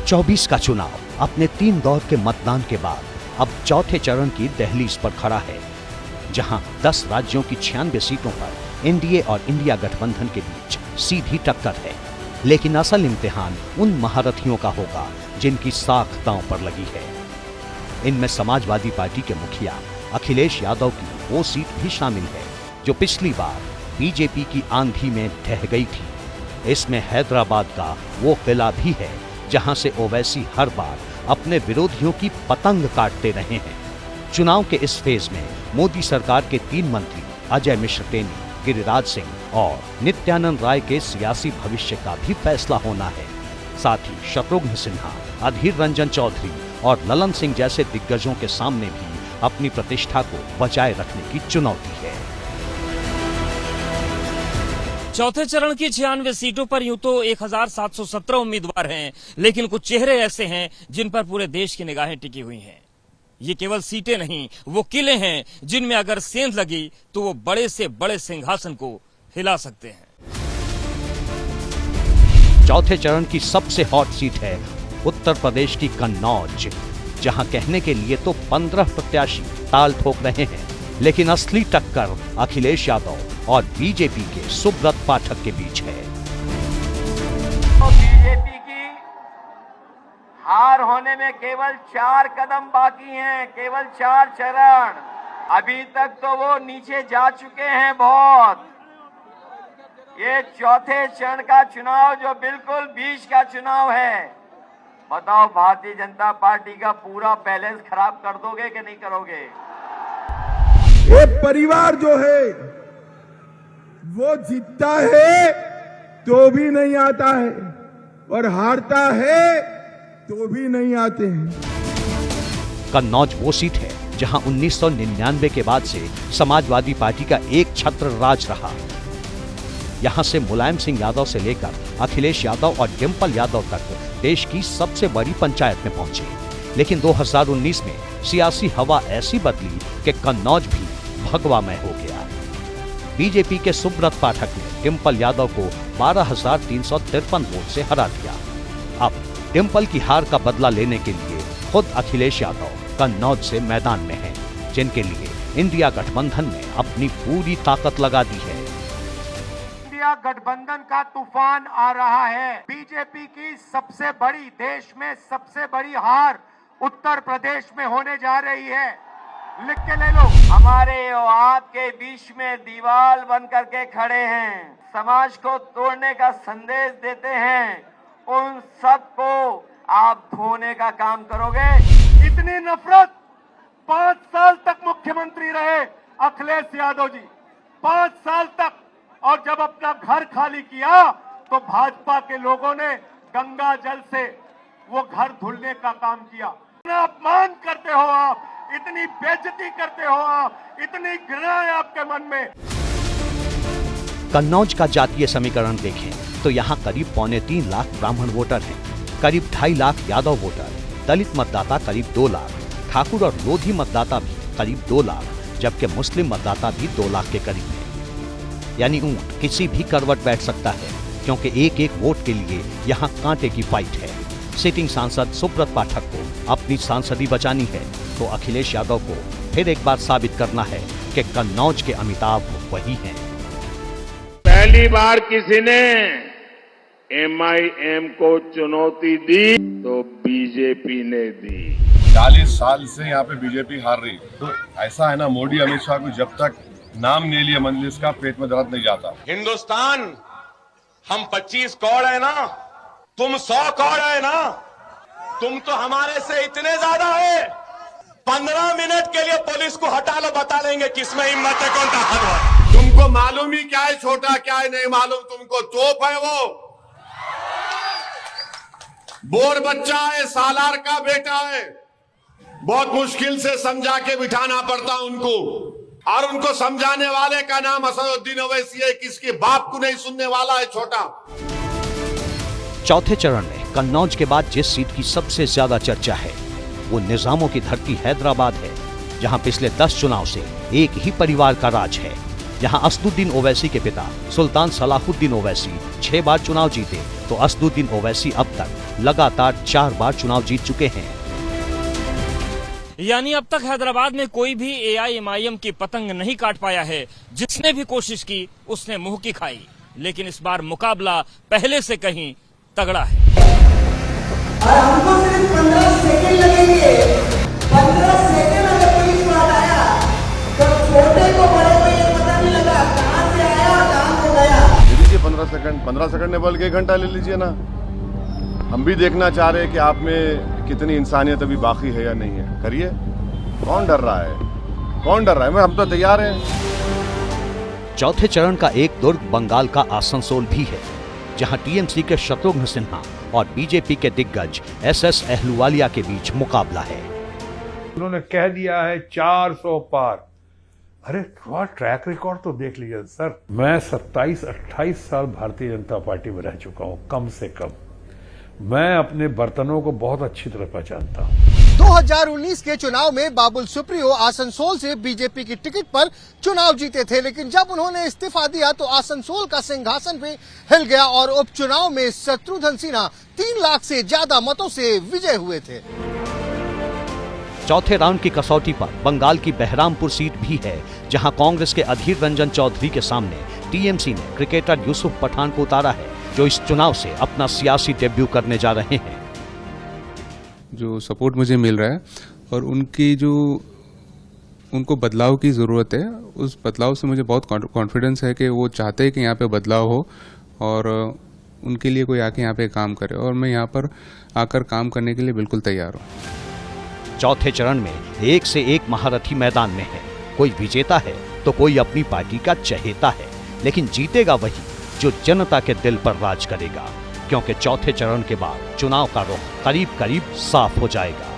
24 का चुनाव अपने 3 दौर के मतदान के बाद अब चौथे चरण की दहलीज पर खड़ा है, जहां 10 राज्यों की 96 सीटों पर एनडीए और इंडिया गठबंधन के बीच सीधी टक्कर है। लेकिन असल इम्तिहान उन महारथियों का होगा जिनकी साख दांव पर लगी है। इनमें समाजवादी पार्टी के मुखिया अखिलेश यादव की वो सीट भी शामिल है जो पिछली बार बीजेपी की आंधी में ढह गई थी। इसमें हैदराबाद का वो किला भी है जहां से ओवैसी हर बार अपने विरोधियों की पतंग काटते रहे हैं। चुनाव के इस फेज में मोदी सरकार के 3 मंत्री अजय मिश्र टेनी, गिरिराज सिंह और नित्यानंद राय के सियासी भविष्य का भी फैसला होना है। साथ ही शत्रुघ्न सिन्हा, अधीर रंजन चौधरी और ललन सिंह जैसे दिग्गजों के सामने भी अपनी प्रतिष्ठा को बचाए रखने की चुनौती है। चौथे चरण की 96 सीटों पर यूं तो 1717 उम्मीदवार हैं, लेकिन कुछ चेहरे ऐसे हैं जिन पर पूरे देश की निगाहें टिकी हुई हैं। ये केवल सीटें नहीं, वो किले हैं जिनमें अगर सेंध लगी तो वो बड़े से बड़े सिंहासन को हिला सकते हैं। चौथे चरण की सबसे हॉट सीट है उत्तर प्रदेश की कन्नौज, जहां कहने के लिए तो 15 प्रत्याशी ताल ठोक रहे हैं, लेकिन असली टक्कर अखिलेश यादव और बीजेपी के सुब्रत पाठक के बीच है। तो बीजेपी की हार होने में केवल 4 कदम बाकी हैं, केवल 4 चरण। अभी तक तो वो नीचे जा चुके हैं बहुत। ये चौथे चरण का चुनाव जो बिल्कुल बीच का चुनाव है, बताओ भारतीय जनता पार्टी का पूरा बैलेंस खराब कर दोगे कि नहीं करोगे? ये परिवार जो है वो जीतता है तो भी नहीं आता है और हारता है तो भी नहीं आते हैं। कन्नौज वो सीट है जहां 1999 के बाद से समाजवादी पार्टी का एक छत्र राज रहा। यहां से मुलायम सिंह यादव से लेकर अखिलेश यादव और डिंपल यादव तक देश की सबसे बड़ी पंचायत में पहुंचे। लेकिन 2019 में सियासी हवा ऐसी बदली कि कन्नौज भी भगवामय हो गया। बीजेपी के सुब्रत पाठक ने डिंपल यादव को 12,353 वोट से हरा दिया। अब डिंपल की हार का बदला लेने के लिए खुद अखिलेश यादव कन्नौज से मैदान में हैं, जिनके लिए इंडिया गठबंधन ने अपनी पूरी ताकत लगा दी है। इंडिया गठबंधन का तूफान आ रहा है। बीजेपी की सबसे बड़ी, देश में सबसे बड़ी हार उत्तर प्रदेश में होने जा रही है। लिख के ले लो। हमारे और आपके बीच में दीवार बन करके खड़े हैं, समाज को तोड़ने का संदेश देते हैं। उन सबको आप धोने का काम करोगे। इतनी नफरत 5 साल तक मुख्यमंत्री रहे अखिलेश यादव जी, 5 साल तक। और जब अपना घर खाली किया तो भाजपा के लोगों ने गंगा जल से वो घर धुलने का काम किया। इतना अपमान करते हो आप, इतनी बेइज्जती करते हो आप, इतनी घृणा है आपके मन में। कन्नौज का जातीय समीकरण देखें तो यहाँ करीब 3.25 लाख ब्राह्मण वोटर हैं, करीब 2.5 लाख यादव वोटर, दलित मतदाता करीब 2 लाख, ठाकुर और लोधी मतदाता भी करीब 2 लाख, जबकि मुस्लिम मतदाता भी 2 लाख के करीब है। यानी ऊंट किसी भी करवट बैठ सकता है, क्योंकि एक एक वोट के लिए यहाँ कांटे की फाइट है। सिटिंग सांसद सुब्रत पाठक को अपनी सांसदी बचानी है तो अखिलेश यादव को फिर एक बार साबित करना है कि कन्नौज के अमिताभ वही हैं। पहली बार किसी ने एमआईएम को चुनौती दी तो बीजेपी ने दी। 40 साल से यहाँ पे बीजेपी हार रही, तो ऐसा है ना, मोदी अमित शाह को जब तक नाम नहीं लिया मंजलिस का, पेट में दर्द नहीं जाता। हिंदुस्तान, हम 25 करोड़ है ना, तुम 100 करोड़ है ना, तुम तो हमारे से इतने ज्यादा है। 15 मिनट के लिए पुलिस को हटा लो, बता देंगे किसमें हिम्मत है, कौन ताकत है। तुमको मालूम ही क्या है छोटा, क्या है नहीं मालूम तुमको। तोप है वो, बोर बच्चा है, सालार का बेटा है। बहुत मुश्किल से समझा के बिठाना पड़ता उनको, और उनको समझाने वाले का नाम असदुद्दीन ओवैसी है, किसके बाप को नहीं सुनने वाला है छोटा। चौथे चरण में कन्नौज के बाद जिस सीट की सबसे ज्यादा चर्चा है वो निजामों की धरती हैदराबाद है, जहां पिछले 10 चुनाव से एक ही परिवार का राज है। जहां असदुद्दीन ओवैसी के पिता सुल्तान सलाहुद्दीन ओवैसी 6 बार चुनाव जीते, तो असदुद्दीन ओवैसी अब तक लगातार 4 बार चुनाव जीत चुके हैं। यानी अब तक हैदराबाद में कोई भी AIMIM की पतंग नहीं काट पाया है। जिसने भी कोशिश की उसने मुंह की खाई। लेकिन इस बार मुकाबला पहले से कहीं तगड़ा है। और हमको सिर्फ 15 सेकंड लगेंगे। 15 सेकंड अगर पुलिस वाला आया तो छोटे को बड़े को ये पता नहीं लगा कहां से आया और कहां को गया। ले लीजिए 15 सेकंड ने बल्कि 1 घंटा ले लीजिए ना। हम भी देखना चाह रहे हैं कि आप में कितनी इंसानियत अभी बाकी है या नहीं है। करिए। कौन डर रहा है? कौन डर रहा है? हम तो तैयार हैं। चौथे चरण का एक दुर्ग बंगाल का आसनसोल भी है, जहां टीएमसी के शत्रुघ्न सिन्हा और बीजेपी के दिग्गज SS अहलूवालिया के बीच मुकाबला है। उन्होंने कह दिया है 400 पार। अरे थोड़ा ट्रैक रिकॉर्ड तो देख लीजिए सर। मैं 27-28 साल भारतीय जनता पार्टी में रह चुका हूं, कम से कम। मैं अपने बर्तनों को बहुत अच्छी तरह पहचानता हूं। 2019 के चुनाव में बाबुल सुप्रियो आसनसोल से बीजेपी की टिकट पर चुनाव जीते थे, लेकिन जब उन्होंने इस्तीफा दिया तो आसनसोल का सिंहासन भी हिल गया और उपचुनाव में शत्रुघ्न सिन्हा 3 लाख से ज्यादा मतों से विजय हुए थे। चौथे राउंड की कसौटी पर बंगाल की बहरामपुर सीट भी है, जहां कांग्रेस के अधीर रंजन चौधरी के सामने टीएमसी ने क्रिकेटर यूसुफ पठान को उतारा है, जो इस चुनाव से अपना सियासी डेब्यू करने जा रहे हैं। जो सपोर्ट मुझे मिल रहा है और उनको बदलाव की ज़रूरत है, उस बदलाव से मुझे बहुत कॉन्फिडेंस है कि वो चाहते हैं कि यहाँ पे बदलाव हो और उनके लिए कोई आके यहाँ पे काम करे, और मैं यहाँ पर आकर काम करने के लिए बिल्कुल तैयार हूँ। चौथे चरण में एक से एक महारथी मैदान में है। कोई विजेता है तो कोई अपनी पार्टी का चहेता है, लेकिन जीतेगा वही जो जनता के दिल पर राज करेगा, क्योंकि चौथे चरण के बाद चुनाव का रुख करीब करीब साफ हो जाएगा।